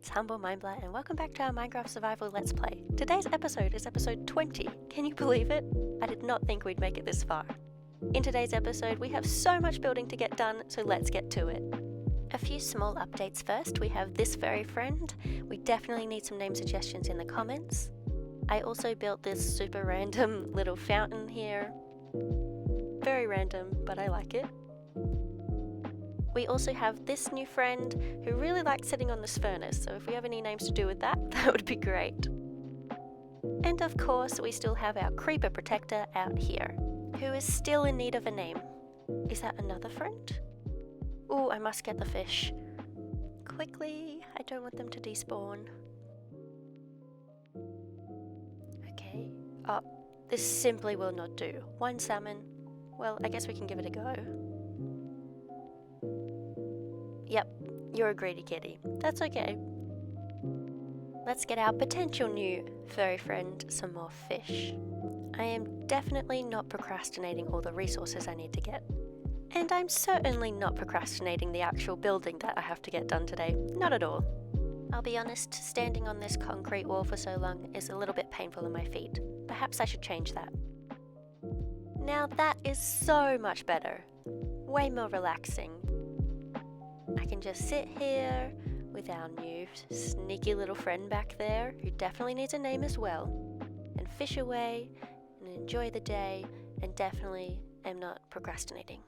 it's Humble Mindblat and welcome back to our Minecraft Survival Let's Play. Today's episode is episode 20. Can you believe it? I did not think we'd make it this far. In today's episode, we have so much building to get done, so let's get to it. A few small updates first. We have this furry friend. We definitely need some name suggestions in the comments. I also built this super random little fountain here. Very random, but I like it. We also have this new friend who really likes sitting on this furnace, so if we have any names to do with that, that would be great. And of course, we still have our creeper protector out here, who is still in need of a name. Is that another friend? Ooh, I must get the fish. Quickly, I don't want them to despawn. Okay. Oh, this simply will not do. One salmon. Well, I guess we can give it a go. Yep, you're a greedy kitty. That's okay. Let's get our potential new furry friend some more fish. I am definitely not procrastinating all the resources I need to get. And I'm certainly not procrastinating the actual building that I have to get done today. Not at all. I'll be honest, standing on this concrete wall for so long is a little bit painful on my feet. Perhaps I should change that. Now that is so much better. Way more relaxing. I can just sit here with our new sneaky little friend back there, who definitely needs a name as well, and fish away and enjoy the day, and definitely am not procrastinating.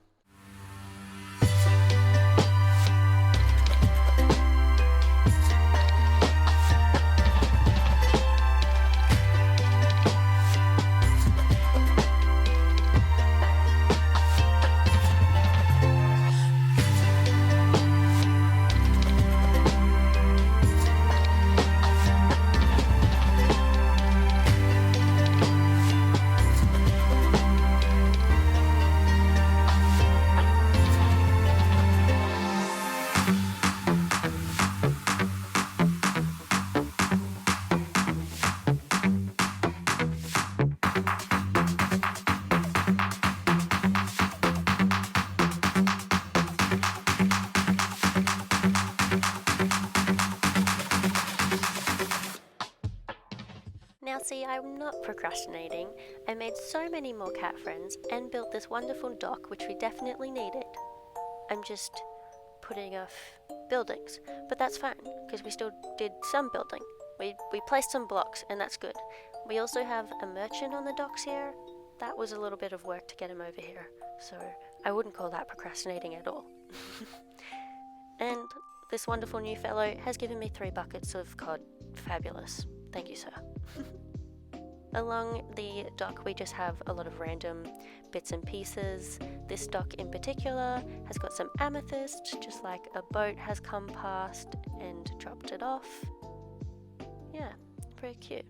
Now see, I'm not procrastinating. I made so many more cat friends and built this wonderful dock, which we definitely needed. I'm just putting off buildings, but that's fine, because we still did some building. We placed some blocks, and that's good. We also have a merchant on the docks here. That was a little bit of work to get him over here, so I wouldn't call that procrastinating at all. And this wonderful new fellow has given me 3 buckets of cod. Fabulous. Thank you, sir. Along the dock, we just have a lot of random bits and pieces. This dock in particular has got some amethyst, just like a boat has come past and dropped it off. Yeah, very cute.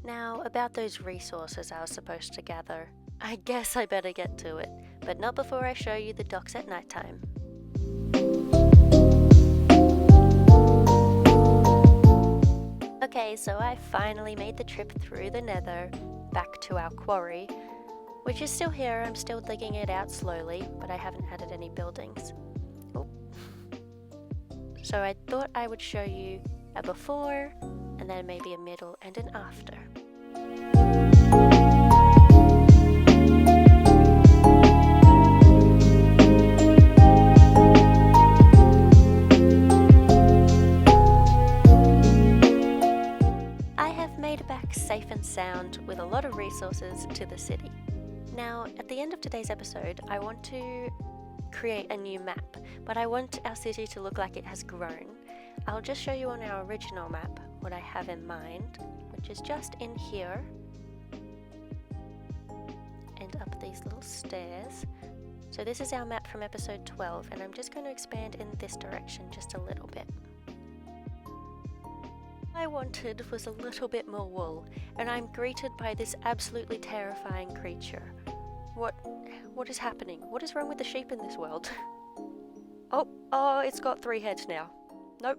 Now, about those resources I was supposed to gather, I guess I better get to it, but not before I show you the docks at nighttime. Okay, so I finally made the trip through the nether, back to our quarry, which is still here. I'm still digging it out slowly, but I haven't added any buildings. Oh. So I thought I would show you a before, and then maybe a middle and an after. Safe and sound with a lot of resources to the city. Now, at the end of today's episode, I want to create a new map, but I want our city to look like it has grown. I'll just show you on our original map what I have in mind, which is just in here and up these little stairs. So this is our map from episode 12, and I'm just going to expand in this direction just a little bit. What I wanted was a little bit more wool, and I'm greeted by this absolutely terrifying creature. What is happening? What is wrong with the sheep in this world? Oh, it's got 3 heads now. Nope.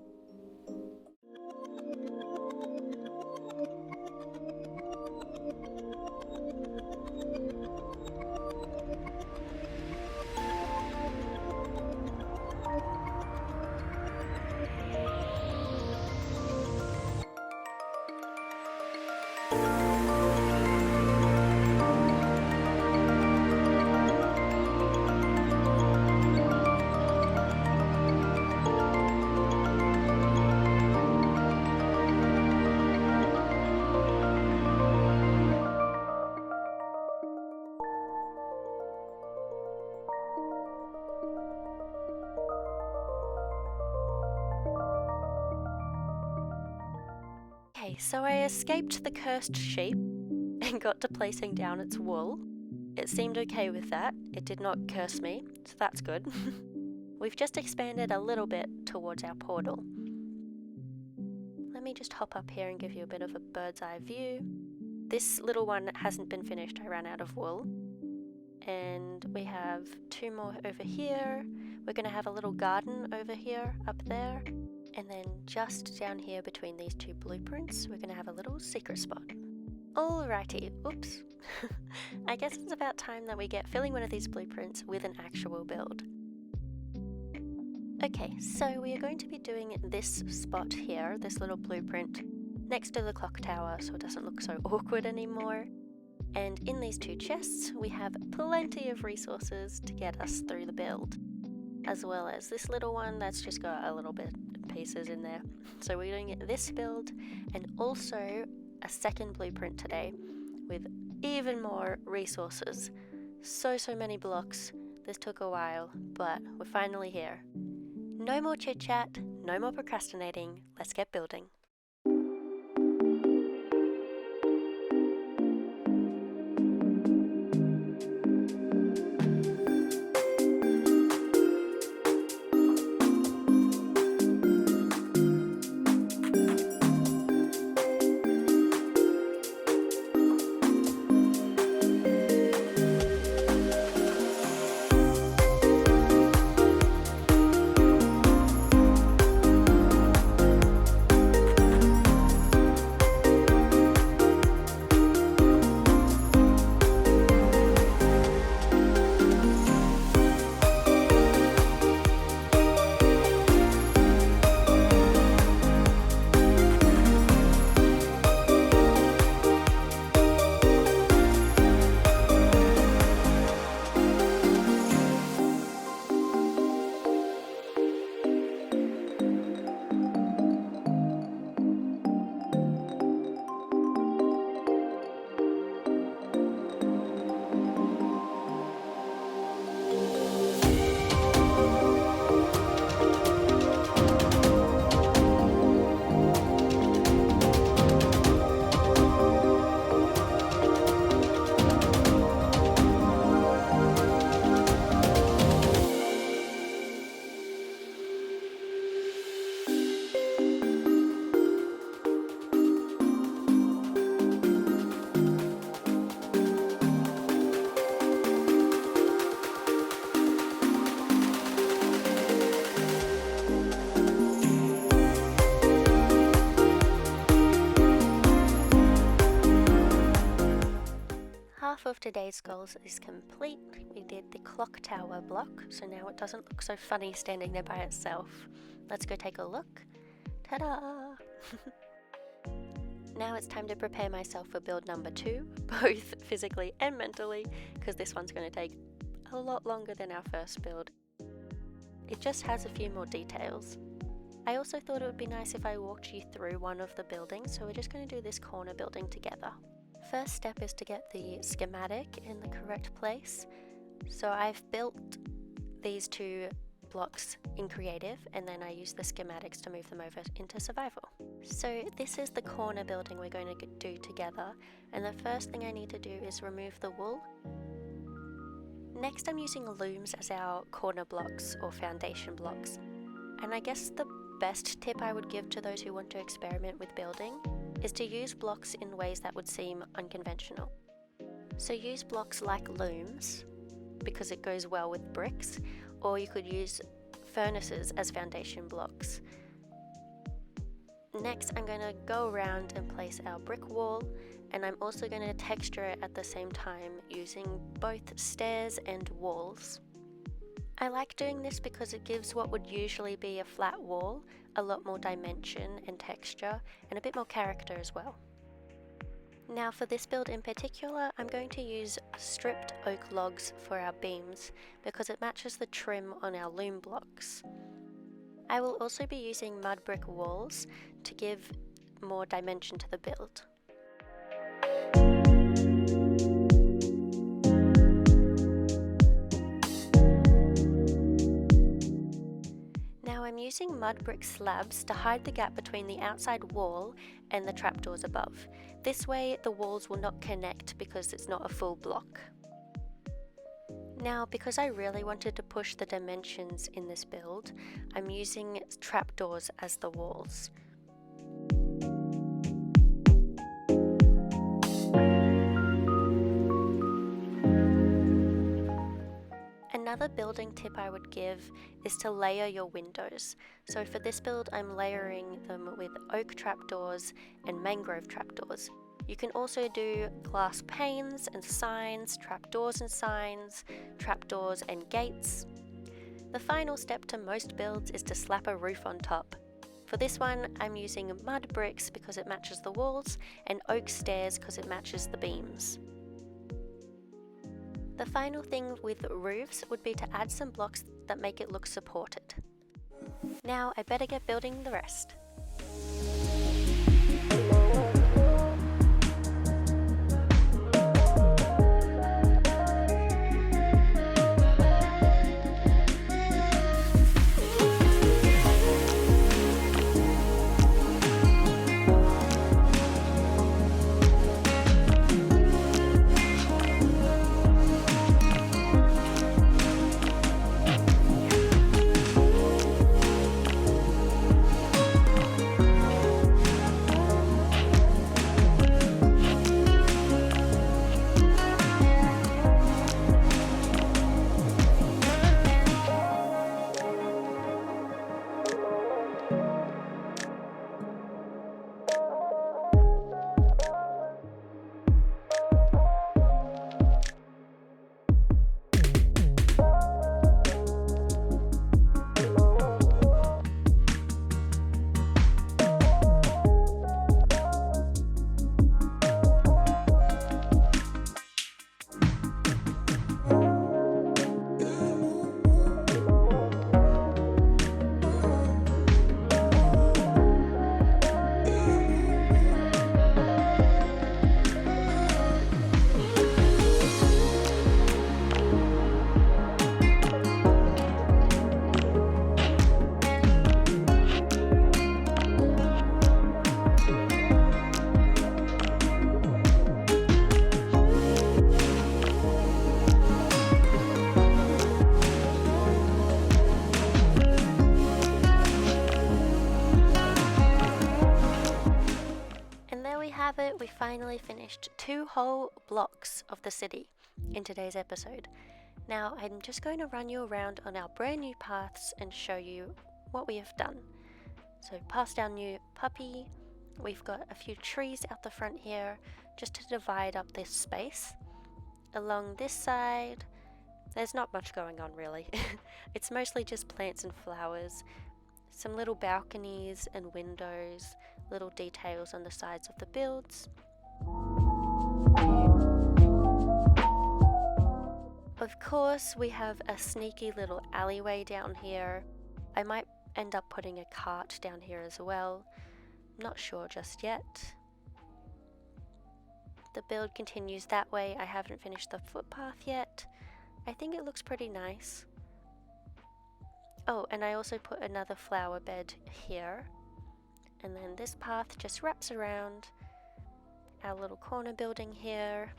so I escaped the cursed sheep and got to placing down its wool. It seemed okay with that. It did not curse me, so that's good. We've just expanded a little bit towards our portal. Let me just hop up here and give you a bit of a bird's eye view. This little one hasn't been finished. I ran out of wool. And we have 2 more over here. We're going to have a little garden over here, up there. And then just down here between these 2 blueprints, we're going to have a little secret spot. Alrighty, oops. I guess it's about time that we get filling one of these blueprints with an actual build. Okay, so we are going to be doing this spot here, this little blueprint, next to the clock tower so it doesn't look so awkward anymore. And in these 2 chests, we have plenty of resources to get us through the build, as well as this little one that's just got a little bit of pieces in there. So we're doing this build and also a second blueprint today with even more resources. So many blocks. This took a while, but we're finally here. No more chit chat, no more procrastinating, let's get building. Half of today's goals is complete. We did the clock tower block, so now it doesn't look so funny standing there by itself. Let's go take a look. Ta-da! Now it's time to prepare myself for build number 2, both physically and mentally, because this one's going to take a lot longer than our first build. It just has a few more details. I also thought it would be nice if I walked you through one of the buildings, so we're just going to do this corner building together. First step is to get the schematic in the correct place. So I've built these 2 blocks in creative, and then I use the schematics to move them over into survival. So this is the corner building we're going to do together, and the first thing I need to do is remove the wool. Next I'm using looms as our corner blocks or foundation blocks, and I guess the best tip I would give to those who want to experiment with building is to use blocks in ways that would seem unconventional. So use blocks like looms, because it goes well with bricks, or you could use furnaces as foundation blocks. Next, I'm going to go around and place our brick wall, and I'm also going to texture it at the same time using both stairs and walls. I like doing this because it gives what would usually be a flat wall a lot more dimension and texture, and a bit more character as well. Now for this build in particular, I'm going to use stripped oak logs for our beams because it matches the trim on our loom blocks. I will also be using mud brick walls to give more dimension to the build. Now I'm using using mud brick slabs to hide the gap between the outside wall and the trapdoors above. This way the walls will not connect because it's not a full block. Now, because I really wanted to push the dimensions in this build, I'm using trapdoors as the walls. Another building tip I would give is to layer your windows. So for this build, I'm layering them with oak trapdoors and mangrove trapdoors. You can also do glass panes and signs, trapdoors and signs, trapdoors and gates. The final step to most builds is to slap a roof on top. For this one, I'm using mud bricks because it matches the walls, and oak stairs because it matches the beams. The final thing with roofs would be to add some blocks that make it look supported. Now I better get building the rest. We finally finished 2 whole blocks of the city in today's episode. Now I'm just going to run you around on our brand new paths and show you what we have done. So past our new puppy, we've got a few trees out the front here just to divide up this space. Along this side, there's not much going on really. It's mostly just plants and flowers, some little balconies and windows, little details on the sides of the builds. Of course, we have a sneaky little alleyway down here. I might end up putting a cart down here as well. Not sure just yet. The build continues that way. I haven't finished the footpath yet. I think it looks pretty nice. Oh, and I also put another flower bed here. And then this path just wraps around our little corner building here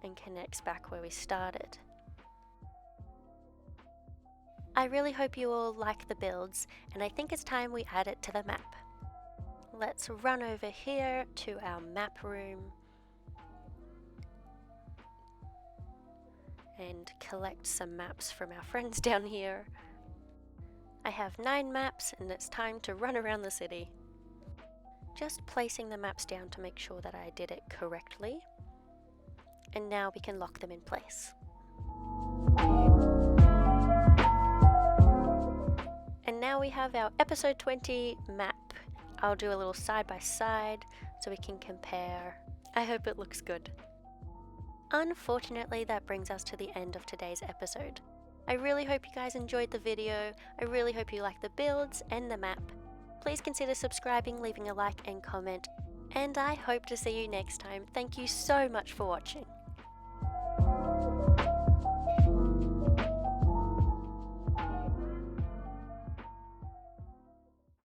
and connects back where we started. I really hope you all like the builds, and I think it's time we add it to the map. Let's run over here to our map room and collect some maps from our friends down here. I have 9 maps and it's time to run around the city. Just placing the maps down to make sure that I did it correctly. And now we can lock them in place. And now we have our episode 20 map. I'll do a little side by side so we can compare. I hope it looks good. Unfortunately, that brings us to the end of today's episode. I really hope you guys enjoyed the video. I really hope you like the builds and the map. Please consider subscribing, leaving a like and comment, and I hope to see you next time. Thank you so much for watching.